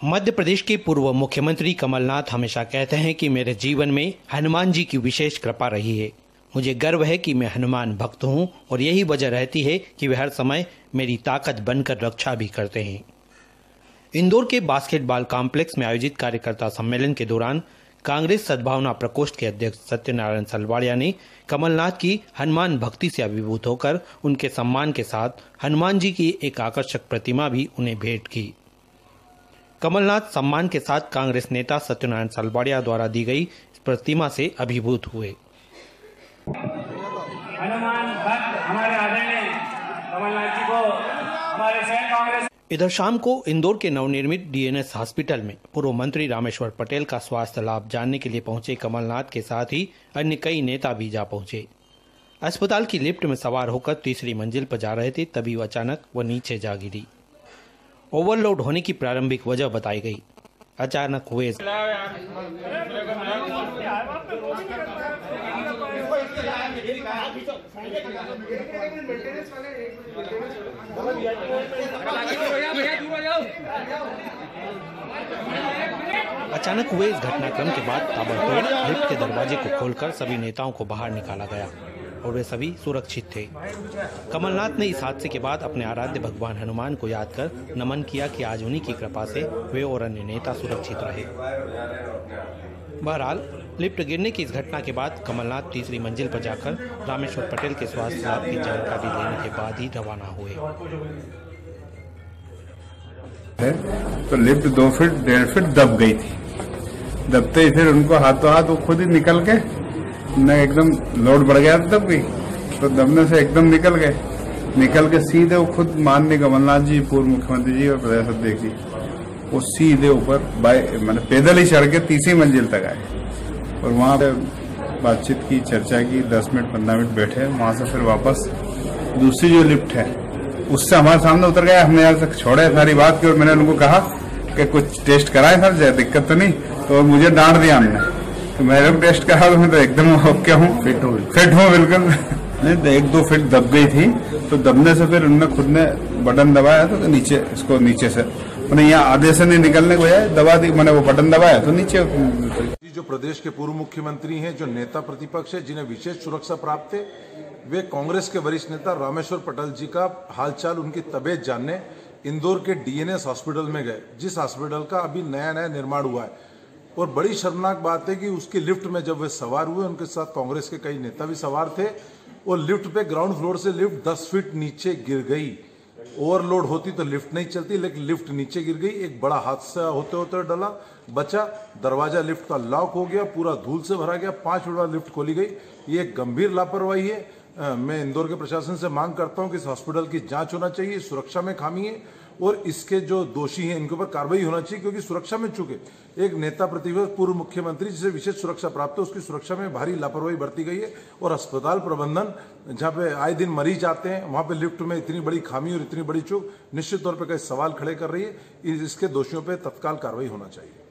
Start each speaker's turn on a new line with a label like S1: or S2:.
S1: मध्य प्रदेश के पूर्व मुख्यमंत्री कमलनाथ हमेशा कहते हैं कि मेरे जीवन में हनुमान जी की विशेष कृपा रही है। मुझे गर्व है कि मैं हनुमान भक्त हूं और यही वजह रहती है कि वे हर समय मेरी ताकत बनकर रक्षा भी करते हैं। इंदौर के बास्केटबॉल कॉम्प्लेक्स में आयोजित कार्यकर्ता सम्मेलन के दौरान कांग्रेस सद्भावना प्रकोष्ठ के अध्यक्ष सत्यनारायण सलवाड़िया ने कमलनाथ की हनुमान भक्ति से अभिभूत होकर उनके सम्मान के साथ हनुमान जी की एक आकर्षक प्रतिमा भी उन्हें भेंट की। कमलनाथ सम्मान के साथ कांग्रेस नेता सत्यनारायण सलवाड़िया द्वारा दी गई इस प्रतिमा से अभिभूत हुए।
S2: हनुमान भक्त हमारे आदरणीय कमलनाथ जी को हमारे शहर कांग्रेस।
S1: इधर शाम को इंदौर के नवनिर्मित डीएनएस हॉस्पिटल में पूर्व मंत्री रामेश्वर पटेल का स्वास्थ्य लाभ जानने के लिए पहुंचे कमलनाथ के साथ ही अन्य कई नेता भी जा पहुंचे। अस्पताल की लिफ्ट में सवार होकर तीसरी मंजिल पर जा रहे थे, तभी अचानक वह नीचे जा गिरी। ओवरलोड होने की प्रारंभिक वजह बताई गई। अचानक हुए इस घटनाक्रम के बाद ताबड़तोड़ लिफ्ट के दरवाजे को खोलकर सभी नेताओं को बाहर निकाला गया और वे सभी सुरक्षित थे। कमलनाथ ने इस हादसे के बाद अपने आराध्य भगवान हनुमान को याद कर नमन किया कि आज उन्हीं की कृपा से वे और अन्य नेता सुरक्षित रहे। बहरहाल लिफ्ट गिरने की इस घटना के बाद कमलनाथ तीसरी मंजिल पर जाकर रामेश्वर पटेल के स्वास्थ्य लाभ की जानकारी लेने के बाद ही रवाना हुए।
S3: तो लिफ्ट 2 फीट 1.5 फीट दब गई थी। दबते ही फिर उनको हाथों हाथ वो खुद ही निकल के न एकदम लोड बढ़ गया दब गई, तो दबने से एकदम निकल के सीधे वो खुद माननीय कमलनाथ जी, पूर्व मुख्यमंत्री जी और प्रदेश अध्यक्ष जी, वो सीधे ऊपर मैंने पैदल ही चढ़ के तीसरी मंजिल तक आए और वहां पे बातचीत की, चर्चा की, 10 मिनट 15 मिनट बैठे। वहां से फिर वापस दूसरी जो लिफ्ट है उससे हमारे सामने उतर गया। हमने यहाँ तक छोड़े सारी बात की और मैंने उनको कहा कि कुछ टेस्ट कराए सर, जय दिक्कत तो नहीं, तो मुझे डांट दिया हमने। तो मैंने टेस्ट करा तो मैं तो एकदम ओके हूँ, फिट हूँ बिल्कुल। नहीं 1-2 फीट दब गई थी, तो दबने से फिर उन्होंने खुद ने बटन दबाया तो नीचे, इसको नीचे से मैंने यहाँ आधे से नहीं निकलने को बजाय दबा दी, मैंने वो बटन दबाया तो नीचे।
S4: जो प्रदेश के पूर्व मुख्यमंत्री हैं, जो नेता प्रतिपक्ष है, जिन्हें विशेष सुरक्षा प्राप्त है, वे कांग्रेस के वरिष्ठ नेता रामेश्वर पटेल जी का हालचाल, उनकी तबीयत जानने इंदौर के डीएनएस हॉस्पिटल में गए, जिस हॉस्पिटल का अभी नया निर्माण हुआ है। और बड़ी शर्मनाक बात है कि उसकी लिफ्ट में जब वे सवार हुए, उनके साथ कांग्रेस के कई नेता भी सवार थे, और लिफ्ट पे ग्राउंड फ्लोर से लिफ्ट 10 फीट नीचे गिर गई। ओवरलोड होती तो लिफ्ट नहीं चलती, लेकिन लिफ्ट नीचे गिर गई। एक बड़ा हादसा होते होते डला बचा। दरवाजा लिफ्ट का लॉक हो गया, पूरा धूल से भरा गया। 5 मिनट बाद लिफ्ट खोली गई। ये एक गंभीर लापरवाही है। मैं इंदौर के प्रशासन से मांग करता हूं कि इस हॉस्पिटल की जांच होना चाहिए। सुरक्षा में खामी है और इसके जो दोषी हैं इनके ऊपर कार्रवाई होना चाहिए, क्योंकि सुरक्षा में चूके एक नेता प्रतिपक्ष, पूर्व मुख्यमंत्री जिसे विशेष सुरक्षा प्राप्त है, उसकी सुरक्षा में भारी लापरवाही बरती गई है। और अस्पताल प्रबंधन, जहां पे आए दिन मरीज आते हैं, वहां पे लिफ्ट में इतनी बड़ी खामी और इतनी बड़ी चूक निश्चित तौर पर कई सवाल खड़े कर रही है। इसके दोषियों पर तत्काल कार्रवाई होना चाहिए।